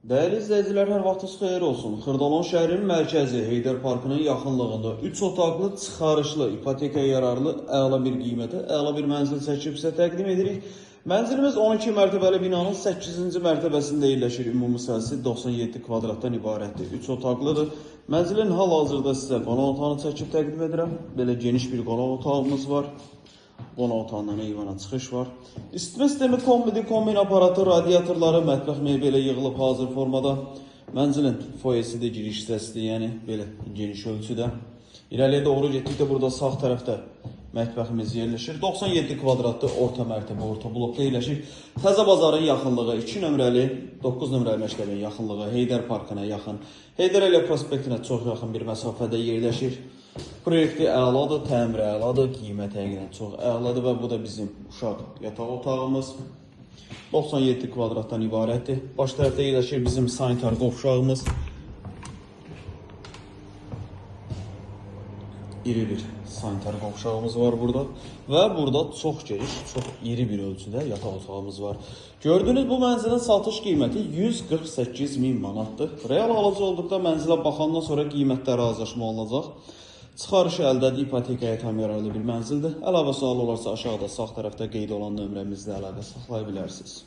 Değerli izleyiciler, hər vaxtınız xeyir olsun. Xırdalon şəhərinin mərkəzi Heydər Parkının yaxınlığında 3 otaqlı, çıxarışlı, ipotekaya yararlı, əla bir qiymətə, əla bir mənzil çəkib sizə təqdim edirik. Mənzilimiz 12 mərtəbəli binanın 8-ci mərtəbəsində yerləşir. Ümumi sahəsi 97 kvadratdan ibarətdir. 3 otaqlıdır. Mənzilin hal-hazırda sizə qonaq otağını çəkib təqdim edirəm. Belə geniş bir qonaq otağımız var. Qonaq otağından eyvana çıxış var. İsitmə sistemi kombidir, kombin aparatı, radiatorları, mətbəx mebeli yığılıb hazır formada. Mənzilin foyesi də giriş hissəsidir, yəni belə geniş ölçüdə. İrəliyə doğru getdikdə burada sağ tərəfdə mətbəximiz yerləşir. 97 kvadratlı orta mərtəbə, orta blokda yerləşir. Təzə bazarın yaxınlığı, 2 nömrəli, 9 nömrəli məktəbin yaxınlığı, Heydər Parkına yaxın, Heydər Əliyev prospektinə çox yaxın bir məsafədə yerləşir. Proyekti əladır, təmiri əladır, qiymət həqiqətən çox əladır və bu da bizim uşaq yataq otağımız. 97 kvadratdan ibarətdir. Baş tərəfdə yerləşir bizim sanitar qovşağımız. İri bir sanitar qovşağımız var burada. Və burada çox geniş, çox iri bir ölçüdə yataq otağımız var. Gördüğünüz bu mənzilin satış qiyməti 148.000 manatdır. Real alıcı olduqda mənzilə baxandan sonra qiymətdə razılaşma olunacaq. Çıxarışı əldədir, ipotekaya tam yararlı bir mənzildir. Əlavə sual olarsa aşağıda sağ tərəfdə qeyd olan nömrəmizlə əlaqə saxlaya bilərsiniz.